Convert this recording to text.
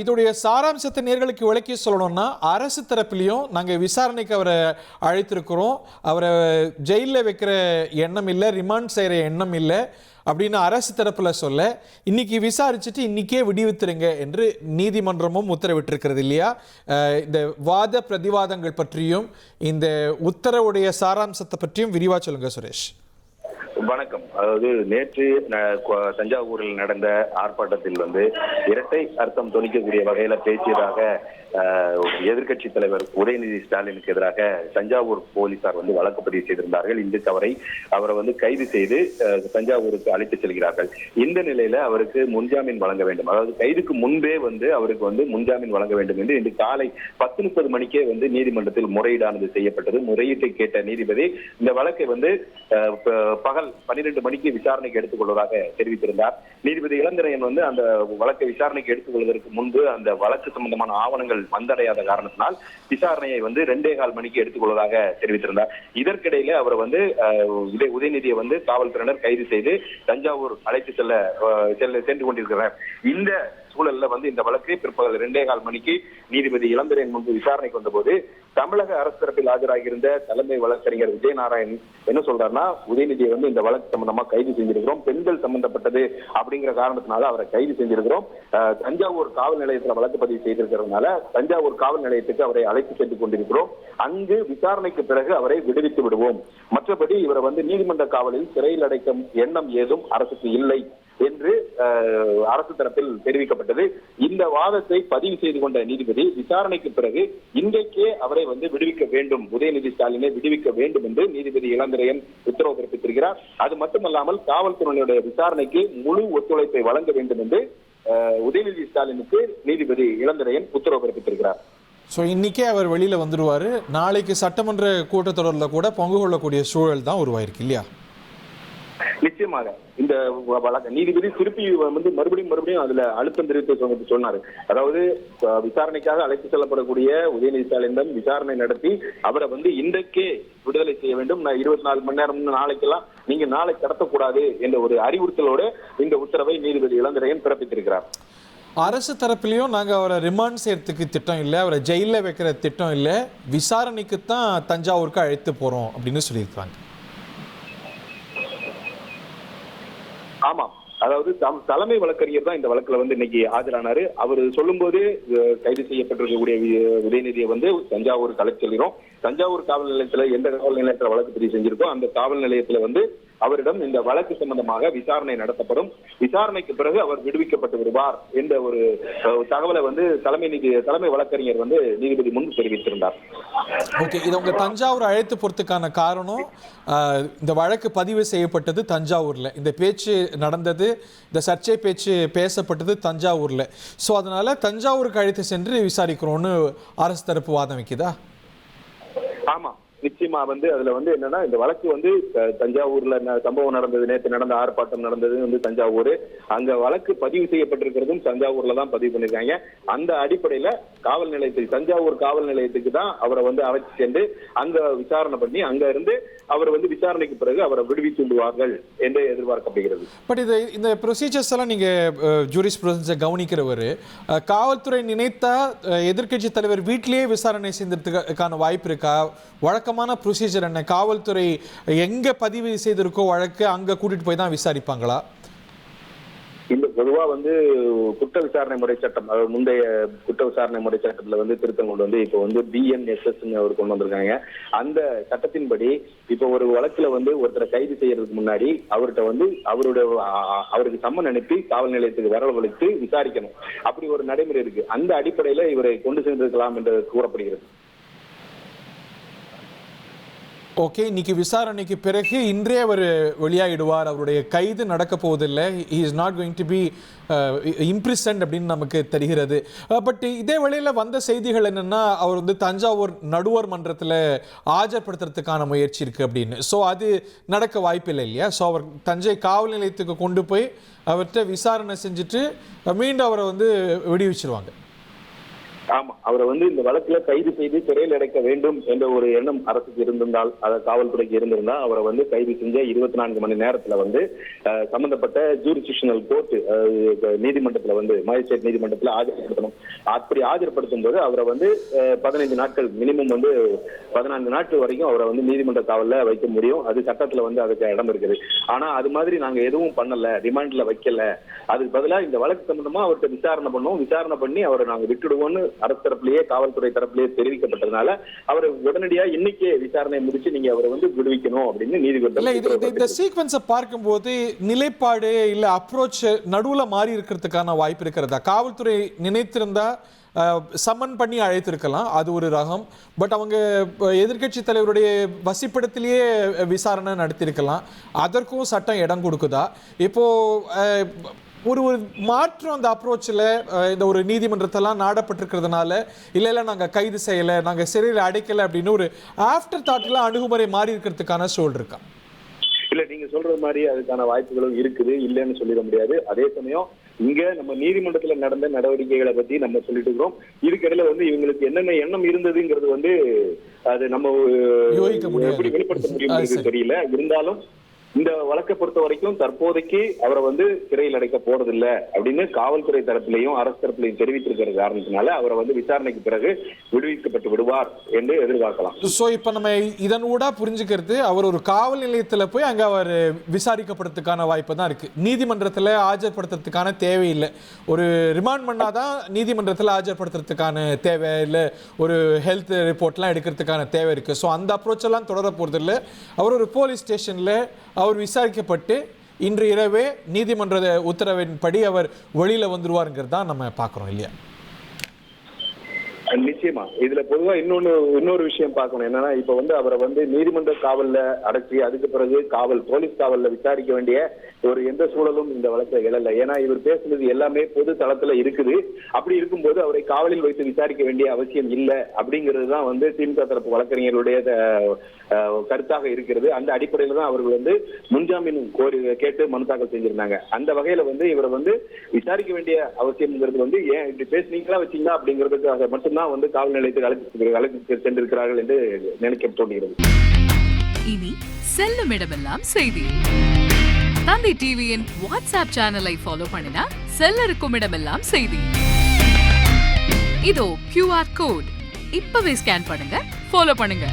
இதோடைய சாராம்சத்தை நேர்களுக்கு விளக்கி சொல்லணும்னா, அரசு தரப்பிலையும் நாங்கள் விசாரணைக்கு அவரை அழைத்திருக்கிறோம், அவரை ஜெயிலில் வைக்கிற எண்ணம் இல்லை, ரிமாண்ட் செய்கிற எண்ணம் இல்லை அப்படின்னு அரசு தரப்பில் சொல்ல, இன்னைக்கு விசாரிச்சுட்டு இன்னைக்கே விடுவித்துருங்க என்று நீதிமன்றமும் உத்தரவிட்டிருக்கிறது இல்லையா? இந்த வாத பிரதிவாதங்கள் பற்றியும் இந்த உத்தரவுடைய சாராம்சத்தை பற்றியும் விரிவாக சொல்லுங்க சுரேஷ். வணக்கம். அதாவது நேற்று தஞ்சாவூரில் நடந்த ஆர்ப்பாட்டத்தில் இரட்டை அர்த்தம் தொனிக்கக்கூடிய வகையில பேசியதாக எதிர்கட்சி தலைவர் உதயநிதி ஸ்டாலினுக்கு எதிராக தஞ்சாவூர் போலீசார் வழக்கு பதிவு செய்திருந்தார்கள். இன்றைக்கு அவரை கைது செய்து தஞ்சாவூருக்கு அழைத்து செல்கிறார்கள். இந்த நிலையில அவருக்கு முன்ஜாமீன் வழங்க வேண்டும், அதாவது கைதுக்கு முன்பே அவருக்கு முன்ஜாமீன் வழங்க வேண்டும் என்று இன்று காலை 10:30 மணிக்கே நீதிமன்றத்தில் முறையீடானது செய்யப்பட்டது. முறையீட்டை கேட்ட நீதிபதி இந்த வழக்கை பகல் 12 மணிக்கு விசாரணைக்கு எடுத்துக் கொள்வதாக தெரிவித்திருந்தார். நீதிபதி இளந்திரையன் அந்த வழக்கை விசாரணைக்கு எடுத்துக் கொள்வதற்கு முன்பு அந்த வழக்கு சம்பந்தமான ஆவணங்கள் வந்தடையாத காரணத்தினால் விசாரணையை 2:15 மணிக்கு எடுத்துக் கொள்வதாக தெரிவித்திருந்தார். இதற்கிடையிலே அவர் உதயநிதியை காவல்துறையினர் கைது செய்து தஞ்சாவூர் அழைத்து சென்று கொண்டிருக்கிறார். இந்த சூழல்ல இந்த வழக்கை பிற்பகல் 2:15 மணிக்கு நீதிபதி இளந்திரையன் முன்பு விசாரணைக்கு வந்தபோது தமிழக அரசு தரப்பில் ஆஜராகியிருந்த தலைமை வழக்கறிஞர் விஜயநாராயண் என்ன சொல்றாருன்னா, உதயநிதியை இந்த வழக்கு சம்பந்தமா கைது செஞ்சிருக்கிறோம், பெண்கள் சம்பந்தப்பட்டது அப்படிங்கிற காரணத்தினால அவரை கைது செஞ்சிருக்கிறோம், தஞ்சாவூர் காவல் நிலையத்தில் வழக்கு பதிவு செய்திருக்கிறதுனால தஞ்சாவூர் காவல் நிலையத்துக்கு அவரை அழைத்து சென்று கொண்டிருக்கிறோம், அங்கு விசாரணைக்கு பிறகு அவரை விடுவித்து விடுவோம், மற்றபடி இவரை நீதிமன்ற காவலில் சிறையில் அடைக்கும் எண்ணம் ஏதும் அரசுக்கு இல்லை என்று அரசு தரப்பில் தெரிவிக்கப்பட்டது. இந்த வாதத்தை பதிவு செய்து கொண்ட நீதிபதி விசாரணைக்கு பிறகு இன்றைக்கே அவரை விடுவிக்க வேண்டும், உதயநிதி ஸ்டாலினை விடுவிக்க வேண்டும் என்று நீதிபதி இளந்திரையன் உத்தரவு பிறப்பித்திருக்கிறார். அது மட்டுமல்லாமல் காவல்துறையினுடைய விசாரணைக்கு முழு ஒத்துழைப்பை வழங்க வேண்டும் என்று உதயநிதி ஸ்டாலினுக்கு நீதிபதி இளந்திரையன் உத்தரவு பிறப்பித்திருக்கிறார். ஸோ இன்னைக்கே அவர் வெளியில வந்துடுவாரு. நாளைக்கு சட்டமன்ற கூட்டத்தொடரில் கூட பங்கு கொள்ளக்கூடிய சூழல் தான் உருவாயிருக்கு இல்லையா? நிச்சயமாக இந்த நீதிபதி திருப்பி மறுபடியும் அதுல அழுத்தம் தெரிவித்து சொன்னாரு. அதாவது விசாரணைக்காக அழைத்து செல்லப்படக்கூடிய உதயநிதி ஸ்டாலினிடம் விசாரணை நடத்தி அவரை இன்றைக்கே விடுதலை செய்ய வேண்டும், 24 மணி நேரம் நாளைக்கெல்லாம் நீங்க நாளை கடத்தக்கூடாது என்ற ஒரு அறிவுறுத்தலோடு இந்த உத்தரவை நீதிபதி இளந்திரையன் பிறப்பித்திருக்கிறார். அரசு தரப்பிலையும் நாங்கள் அவரை ரிமாண்ட் செய்யறதுக்கு திட்டம் இல்லை, அவரை ஜெயிலில் வைக்கிற திட்டம் இல்லை, விசாரணைக்கு தான் தஞ்சாவூருக்கு அழைத்து போறோம் அப்படின்னு சொல்லியிருக்காங்க. ஆமாம், அதாவது தலைமை வழக்கறிஞர் தான் இந்த வழக்குல இன்னைக்கு ஆஜரானாரு. அவர் சொல்லும் போது கைது செய்யப்பட்டிருக்கக்கூடிய உதயநிதியை தஞ்சாவூருக்கு அழைத்து செல்கிறோம், தஞ்சாவூர் காவல் நிலையத்துல எந்த காவல் நிலையத்துல வழக்கு பதிவு செஞ்சிருக்கோம் அந்த காவல் நிலையத்துல அவரிடம் இந்த வழக்கு சம்பந்தமாக விசாரணை நடத்தப்படும், விசாரணைக்கு பிறகு அவர் விடுவிக்கப்பட்டு விடுவார் என்ற ஒரு தகவலை தலைமை வழக்கறிஞர் நீதிபதி முன் தெரிவித்திருந்தார். ஓகே, இது உங்க தஞ்சாவூர் அழைத்து போறதுக்கான காரணம், இந்த வழக்கு பதிவு செய்யப்பட்டது தஞ்சாவூர்ல, இந்த பேச்சு நடந்தது, இந்த சர்ச்சை பேச்சு பேசப்பட்டது தஞ்சாவூர்ல. ஸோ அதனால தஞ்சாவூருக்கு அழைத்து சென்று விசாரிக்கிறோம்னு அரசு தரப்பு வாதம் வைக்குதா? ஆமா, நிச்சயமா அதுல என்னன்னா, இந்த வழக்கு தஞ்சாவூர்ல சம்பவம் நடந்தது, நேற்று நடந்த ஆர்ப்பாட்டம் நடந்தது தஞ்சாவூர், அங்க வழக்கு பதிவு செய்யப்பட்டிருக்கிறதும் தஞ்சாவூர்ல தான் பதிவு பண்ணிருக்காங்க. அந்த அடிப்படையில காவல் நிலையத்துக்கு, தஞ்சாவூர் காவல் நிலையத்துக்கு தான் அவரை அழைத்து சென்று அங்க விசாரணை பண்ணி அங்க இருந்து அவர் விசாரணைக்கு பிறகு அவரை விடுவித்து விடுவார்கள் என்று எதிர்பார்க்கப்படுகிறது. பட் இந்த ப்ரொசீஜர்ஸ் எல்லாம் நீங்க ஜூரிஸ்ப்ருடன்ஸை கவனிக்கிறவர், காவல்துறை நினைத்தா எதிர்கட்சி தலைவர் வீட்டிலேயே விசாரணை செய்யறதுக்கான வாய்ப்பு இருக்கா? வழக்கமான ப்ரொசீஜர் என்ன? காவல்துறை எங்க பதிவு செய்திருக்கோ வழக்கு அங்க கூட்டிட்டு போய் தான் விசாரிப்பாங்களா? இந்த பொதுவா குற்ற விசாரணை முறை சட்டம், முந்தைய குற்ற விசாரணை முறை சட்டத்துல திருத்தம் கொண்டு இப்போ BNSS அவர் கொண்டு வந்திருக்காங்க. அந்த சட்டத்தின்படி இப்போ ஒரு வழக்குல ஒருத்தரை கைது செய்யறதுக்கு முன்னாடி அவர்கிட்ட அவருக்கு சம்மன் அனுப்பி காவல் நிலையத்துக்கு வரவழைத்து விசாரிக்கணும். அப்படி ஒரு நடைமுறை இருக்கு. அந்த அடிப்படையில இவரை கொண்டு சென்றிருக்கலாம் என்று கூறப்படுகிறது. ஓகே, இன்னைக்கு விசாரணைக்கு பிறகு இன்றே அவர் வெளியாகிடுவார், அவருடைய கைது நடக்க போவதில்லை, he is not going to be imprisoned அப்படின்னு நமக்கு தெரிகிறது. பட் இதே வேளையில் வந்த செய்திகள் என்னென்னா, அவர் தஞ்சாவூர் நடுவர் மன்றத்தில் ஆஜர்படுத்துறதுக்கான முயற்சி இருக்குது அப்படின்னு. ஸோ அது நடக்க வாய்ப்பில்லை இல்லையா? ஸோ அவர் தஞ்சை காவல் நிலையத்துக்கு கொண்டு போய் அவர்கிட்ட விசாரணை செஞ்சுட்டு மீண்டும் அவரை விடுவிச்சிருவாங்க. ஆமா, அவரை வந்து இந்த வழக்குல கைது செய்து சிறையில் அடைக்க வேண்டும் என்ற ஒரு எண்ணம் அரசுக்கு இருந்திருந்தால், அதை காவல்துறைக்கு இருந்திருந்தால் அவரை வந்து கைது செஞ்ச 24 மணி நேரத்துல வந்து சம்பந்தப்பட்ட ஜூரிஸ்டிக்ஷனல் கோர்ட் நீதிமன்றத்துல வந்து மேஜிஸ்ட்ரேட் நீதிமன்றத்துல ஆஜர்படுத்தணும். அப்படி ஆஜர்படுத்தும் போது அவரை வந்து 15 நாட்கள் மினிமம் வந்து 14 நாட்கள் வரைக்கும் அவரை வந்து நீதிமன்ற காவல்ல வைக்க முடியும். அது சட்டத்துல வந்து அதுக்கு இடம் இருக்குது. ஆனா அது மாதிரி நாங்க எதுவும் பண்ணல, ரிமாண்ட்ல வைக்கல. அதுக்கு பதிலா இந்த வழக்கு சம்பந்தமா அவர்கிட்ட விசாரணை பண்ணுவோம், விசாரணை பண்ணி அவரை நாங்க விட்டுடுவோம்னு அரசு தரப்பிலேயே காவல்துறை தரப்பிலேயே தெரிவிக்கப்பட்டதுனால அவரை உடனடியா இன்னைக்கே விசாரணை முடிச்சு நீங்க அவரை வந்து விடுவிக்கணும் அப்படின்னு நீதிமன்றம். இந்த சீக்வன்ஸை பார்க்கும்போது நிலைப்பாடு இல்ல அப்ரோச் நடுவுல மாறி இருக்கிறதுக்கான வாய்ப்பு இருக்கிறதா? காவல்துறை நினைத்திருந்தா சம்மன் பண்ணி அழைத்திருக்கலாம், அது ஒரு ரகம். பட் அவங்க எதிர்கட்சி தலைவருடைய வசிப்பிடத்திலேயே விசாரணை நடத்தியிருக்கலாம், அதற்கும் சட்டம் இடம் கொடுக்குதா? இப்போ ஒரு மாற்றம் அந்த அப்ரோச்சில் இந்த ஒரு நீதிமன்றத்தெல்லாம் நாடப்பட்டிருக்கிறதுனால இல்லை நாங்கள் கைது செய்யலை, நாங்கள் சிறையில் அடைக்கலை அப்படின்னு ஒரு ஆஃப்டர் தாட்லாம் அணுகுமுறை மாறி இருக்கிறதுக்கான சூழல் இருக்கா? இல்ல, நீங்க சொல்றது மாதிரி அதுக்கான வாய்ப்புகளும் இருக்குது, இல்லைன்னு சொல்லிட முடியாது. அதே சமயம் இங்க நம்ம நீதிமன்றத்துல நடந்த நடவடிக்கைகளை பத்தி நம்ம சொல்லிட்டு இருக்கிறோம். இதுக்கிடையில வந்து இவங்களுக்கு என்னென்ன எண்ணம் இருந்ததுங்கிறது வந்து அது நம்ம எப்படி வெளிப்படுத்த முடியும் தெரியல. இருந்தாலும் இந்த வழக்கை பொறுத்த வரைக்கும் தற்போதைக்கு அவரை வந்து சிறையில் அடைக்க போறதில்லை அப்படின்னு காவல்துறை தரப்பிலையும் அரசு தரப்பிலையும் தெரிவித்திருக்கிற காரணத்தினால அவரை வந்து விசாரணைக்கு பிறகு விடுவிக்கப்பட்டு விடுவார் என்று எதிர்பார்க்கலாம். ஸோ இப்போ நம்ம இதன் ஊடா புரிஞ்சுக்கிறது, அவர் ஒரு காவல் நிலையத்தில் போய் அங்கே அவர் விசாரிக்கப்படுறதுக்கான வாய்ப்பு தான் இருக்கு. நீதிமன்றத்தில் ஆஜர்படுத்துறதுக்கான தேவையில்லை. ஒரு ரிமாண்ட் பண்ணாதான் நீதிமன்றத்தில் ஆஜர்படுத்துறதுக்கான தேவை இல்லை, ஒரு ஹெல்த் ரிப்போர்ட்லாம் எடுக்கிறதுக்கான தேவை இருக்கு. ஸோ அந்த அப்ரோச் எல்லாம் தொடர போறது இல்லை. அவர் ஒரு போலீஸ் ஸ்டேஷன்ல அவர் விசாரிக்கப்பட்டு இன்று இரவே நீதிமன்ற உத்தரவின்படி அவர் வெளியில வந்துருவாருங்கிறது தான் நம்ம பார்க்கிறோம் இல்லையா? நிச்சயமா இதுல பொதுவா இன்னொரு விஷயம் பார்க்கணும். என்னன்னா இப்ப வந்து அவரை வந்து நீதிமன்ற காவல்ல அடைச்சி அதுக்கு பிறகு போலீஸ் காவல்ல விசாரிக்க வேண்டிய ஒரு எந்த சூழலும் இந்த வழக்கில் எழல. ஏன்னா இவர் பேசுனது எல்லாமே பொது தளத்துல இருக்குது. அப்படி இருக்கும்போது அவரை காவலில் வைத்து விசாரிக்க வேண்டிய அவசியம் இல்லை அப்படிங்கிறது தான் வந்து திமுக தரப்பு வழக்கறிஞர்களுடைய கருத்தாக இருக்கிறது. அந்த அடிப்படையில தான் அவர்கள் வந்து முன்ஜாமீன் கேட்டு மனு தாக்கல் செஞ்சிருந்தாங்க. அந்த வகையில வந்து இவரை வந்து விசாரிக்க வேண்டிய அவசியம்ங்கிறது வந்து ஏன் இப்படி பேசுனீங்களா வச்சீங்களா அப்படிங்கிறதுக்காக மட்டும்தான் வந்து காவல் நிலையத்துக்கு அழைத்து சென்றிருக்கிறார்கள் என்று நினைக்க தோன்றுகிறது. இனி செல்லும் இடமெல்லாம் செய்தி. தந்தை டிவியின் வாட்ஸ்அப் சேனலை ஃபாலோ பண்ணினா செல்ல இருக்கும் இடமெல்லாம் செய்தி. இதோ QR கோட் இப்பவே ஸ்கேன் பண்ணுங்க, ஃபாலோ பண்ணுங்க.